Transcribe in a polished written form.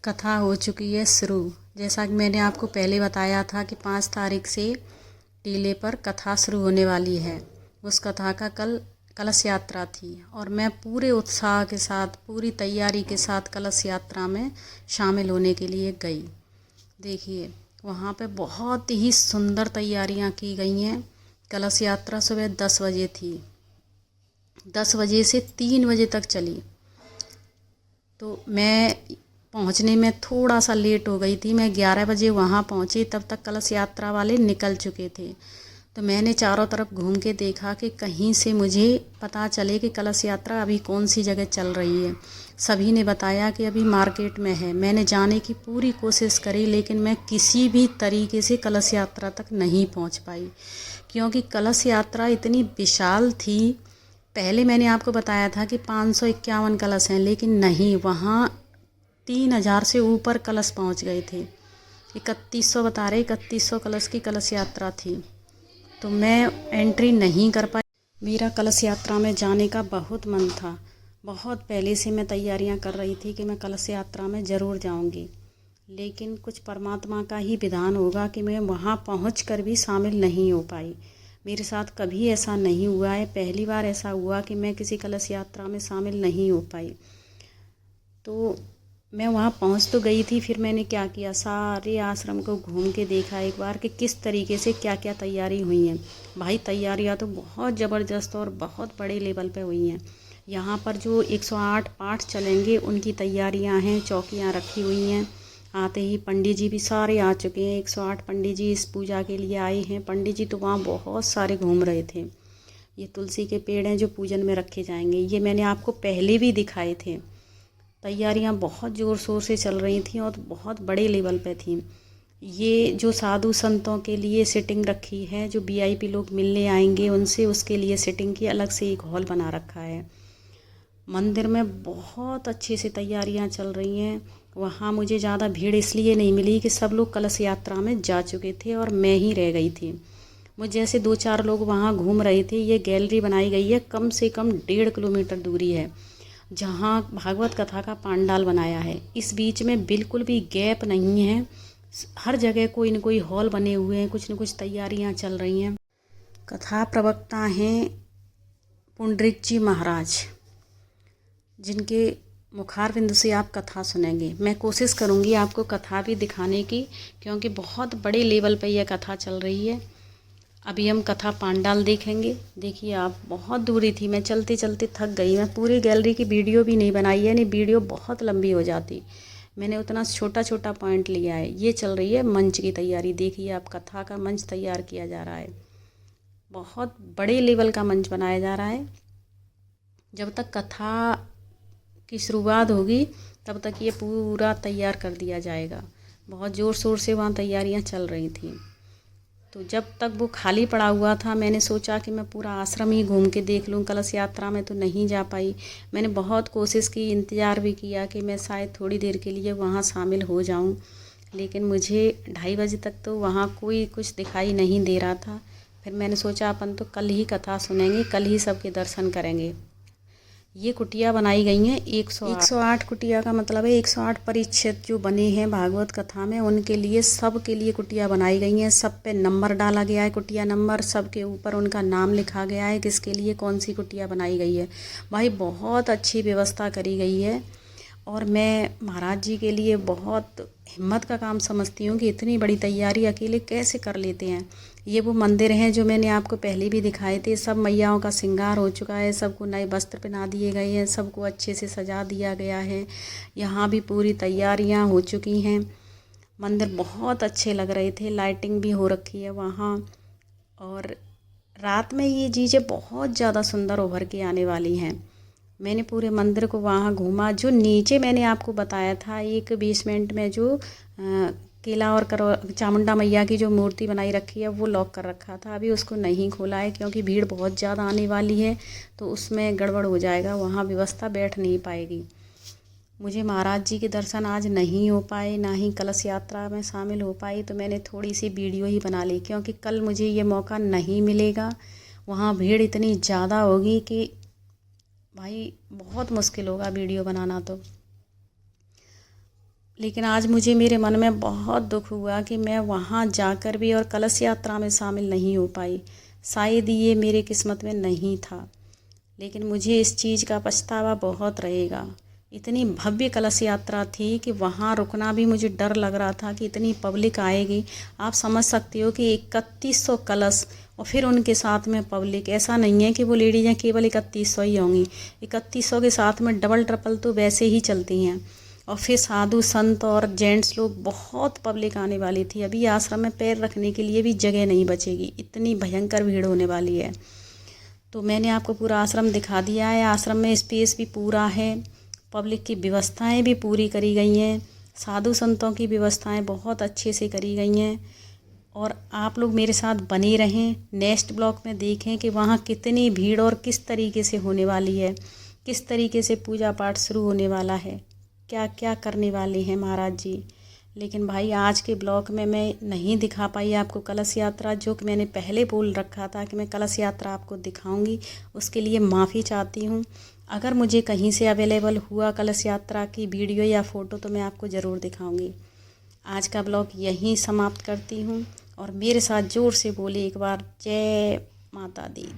कथा हो चुकी है शुरू। जैसा कि मैंने आपको पहले बताया था कि 5 तारीख से टीले पर कथा शुरू होने वाली है। उस कथा का कल कलश यात्रा थी और मैं पूरे उत्साह के साथ, पूरी तैयारी के साथ कलश यात्रा में शामिल होने के लिए गई। देखिए, वहाँ पे बहुत ही सुंदर तैयारियाँ की गई हैं। कलश यात्रा सुबह 10 बजे थी। 10 बजे से 3 बजे तक चली। तो मैं पहुंचने में थोड़ा सा लेट हो गई थी। मैं 11 बजे वहां पहुंची, तब तक कलश यात्रा वाले निकल चुके थे। तो मैंने चारों तरफ घूम के देखा कि कहीं से मुझे पता चले कि कलश यात्रा अभी कौन सी जगह चल रही है। सभी ने बताया कि अभी मार्केट में है। मैंने जाने की पूरी कोशिश करी, लेकिन मैं किसी भी तरीके से कलश यात्रा तक नहीं पहुंच पाई, क्योंकि कलश यात्रा इतनी विशाल थी। पहले मैंने आपको बताया था कि 551 कलश हैं, लेकिन नहीं, वहाँ 3000 से ऊपर कलश पहुँच गए थे। 3100 बता रहे, 3100 कलश की कलश यात्रा थी। तो मैं एंट्री नहीं कर पाई। मेरा कलश यात्रा में जाने का बहुत मन था। बहुत पहले से मैं तैयारियां कर रही थी कि मैं कलश यात्रा में ज़रूर जाऊंगी, लेकिन कुछ परमात्मा का ही विधान होगा कि मैं वहां पहुंचकर भी शामिल नहीं हो पाई। मेरे साथ कभी ऐसा नहीं हुआ है, पहली बार ऐसा हुआ कि मैं किसी कलश यात्रा में शामिल नहीं हो पाई। तो मैं वहाँ पहुँच तो गई थी। फिर मैंने क्या किया, सारे आश्रम को घूम के देखा एक बार कि किस तरीके से क्या क्या तैयारी हुई हैं। भाई, तैयारियाँ तो बहुत ज़बरदस्त और बहुत बड़े लेवल पे हुई हैं। यहाँ पर जो 108 पाठ चलेंगे उनकी तैयारियाँ हैं, चौकियाँ रखी हुई हैं। आते ही पंडित जी भी सारे आ चुके हैं। 108 पंडित जी इस पूजा के लिए आए हैं। पंडित जी तो वहाँ बहुत सारे घूम रहे थे। ये तुलसी के पेड़ हैं जो पूजन में रखे जाएंगे, ये मैंने आपको पहले भी दिखाए थे। तैयारियां बहुत ज़ोर शोर से चल रही थी और बहुत बड़े लेवल पे थी। ये जो साधु संतों के लिए सिटिंग रखी है, जो वीआईपी लोग मिलने आएंगे उनसे, उसके लिए सिटिंग की अलग से एक हॉल बना रखा है। मंदिर में बहुत अच्छे से तैयारियां चल रही हैं। वहाँ मुझे ज़्यादा भीड़ इसलिए नहीं मिली कि सब लोग कलश यात्रा में जा चुके थे और मैं ही रह गई थी। मुझ जैसे 2-4 लोग वहाँ घूम रहे थे। ये गैलरी बनाई गई है, कम से कम 1.5 किलोमीटर दूरी है, जहाँ भागवत कथा का पंडाल बनाया है। इस बीच में बिल्कुल भी गैप नहीं है। हर जगह कोई न कोई हॉल बने हुए हैं, कुछ न कुछ तैयारियां चल रही हैं। कथा प्रवक्ता हैं पुंडरीक जी महाराज, जिनके मुखारविंद से आप कथा सुनेंगे। मैं कोशिश करूंगी आपको कथा भी दिखाने की, क्योंकि बहुत बड़े लेवल पे यह कथा चल रही है। अभी हम कथा पांडाल देखेंगे। देखिए आप, बहुत दूरी थी, मैं चलते चलते थक गई। मैं पूरी गैलरी की वीडियो भी नहीं बनाई है, नहीं वीडियो बहुत लंबी हो जाती। मैंने उतना छोटा छोटा पॉइंट लिया है। ये चल रही है मंच की तैयारी। देखिए आप, कथा का मंच तैयार किया जा रहा है। बहुत बड़े लेवल का मंच बनाया जा रहा है। जब तक कथा की शुरुआत होगी तब तक ये पूरा तैयार कर दिया जाएगा। बहुत ज़ोर शोर से वहाँ तैयारियाँ चल रही थी। तो जब तक वो खाली पड़ा हुआ था, मैंने सोचा कि मैं पूरा आश्रम ही घूम के देख लूँ। कलश यात्रा में तो नहीं जा पाई। मैंने बहुत कोशिश की, इंतज़ार भी किया कि मैं शायद थोड़ी देर के लिए वहाँ शामिल हो जाऊँ, लेकिन मुझे 2:30 बजे तक तो वहाँ कोई कुछ दिखाई नहीं दे रहा था। फिर मैंने सोचा अपन तो कल ही कथा सुनेंगे, कल ही सबके दर्शन करेंगे। ये कुटिया बनाई गई हैं 108 कुटिया का मतलब है 108 परिच्छेद जो बने हैं भागवत कथा में, उनके लिए, सब के लिए कुटिया बनाई गई हैं। सब पे नंबर डाला गया है, कुटिया नंबर, सब के ऊपर उनका नाम लिखा गया है, किसके लिए कौन सी कुटिया बनाई गई है। भाई, बहुत अच्छी व्यवस्था करी गई है। और मैं महाराज जी के लिए बहुत हिम्मत का काम समझती हूँ कि इतनी बड़ी तैयारी अकेले कैसे कर लेते हैं। ये वो मंदिर हैं जो मैंने आपको पहले भी दिखाए थे। सब मैयाओं का श्रृंगार हो चुका है, सबको नए वस्त्र पहना दिए गए हैं, सबको अच्छे से सजा दिया गया है। यहाँ भी पूरी तैयारियाँ हो चुकी हैं। मंदिर बहुत अच्छे लग रहे थे, लाइटिंग भी हो रखी है वहाँ। और रात में ये चीज़ें बहुत ज़्यादा सुंदर उभर के आने वाली हैं। मैंने पूरे मंदिर को वहाँ घूमा। जो नीचे मैंने आपको बताया था, एक बेसमेंट में जो केला और चामुंडा मैया की जो मूर्ति बनाई रखी है, वो लॉक कर रखा था। अभी उसको नहीं खोला है, क्योंकि भीड़ बहुत ज़्यादा आने वाली है, तो उसमें गड़बड़ हो जाएगा, वहाँ व्यवस्था बैठ नहीं पाएगी। मुझे महाराज जी के दर्शन आज नहीं हो पाए, ना ही कलश यात्रा में शामिल हो पाई, तो मैंने थोड़ी सी वीडियो ही बना ली, क्योंकि कल मुझे ये मौका नहीं मिलेगा। वहाँ भीड़ इतनी ज़्यादा होगी कि भाई बहुत मुश्किल होगा वीडियो बनाना। तो लेकिन आज मुझे मेरे मन में बहुत दुख हुआ कि मैं वहाँ जाकर भी और कलश यात्रा में शामिल नहीं हो पाई। शायद ये मेरे किस्मत में नहीं था, लेकिन मुझे इस चीज़ का पछतावा बहुत रहेगा। इतनी भव्य कलश यात्रा थी कि वहाँ रुकना भी मुझे डर लग रहा था कि इतनी पब्लिक आएगी। आप समझ सकते हो कि 3100 कलश और फिर उनके साथ में पब्लिक। ऐसा नहीं है कि वो लेडीज़ें केवल 3100 ही होंगी, 3100 के साथ में डबल ट्रिपल तो वैसे ही चलती हैं। और फिर साधु संत और जेंट्स लोग, बहुत पब्लिक आने वाली थी। अभी आश्रम में पैर रखने के लिए भी जगह नहीं बचेगी, इतनी भयंकर भीड़ होने वाली है। तो मैंने आपको पूरा आश्रम दिखा दिया है। आश्रम में स्पेस भी पूरा है, पब्लिक की व्यवस्थाएं भी पूरी करी गई हैं, साधु संतों की व्यवस्थाएं बहुत अच्छे से करी गई हैं। और आप लोग मेरे साथ बने रहें, नेक्स्ट ब्लॉग में देखें कि वहाँ कितनी भीड़ और किस तरीके से होने वाली है, किस तरीके से पूजा पाठ शुरू होने वाला है, क्या क्या करने वाले हैं महाराज जी। लेकिन भाई आज के ब्लॉग में मैं नहीं दिखा पाई आपको कलश यात्रा, जो कि मैंने पहले बोल रखा था कि मैं कलश यात्रा आपको दिखाऊंगी। उसके लिए माफ़ी चाहती हूँ। अगर मुझे कहीं से अवेलेबल हुआ कलश यात्रा की वीडियो या फ़ोटो तो मैं आपको ज़रूर दिखाऊंगी। आज का ब्लॉग यहीं समाप्त करती हूँ और मेरे साथ ज़ोर से बोले एक बार, जय माता दी।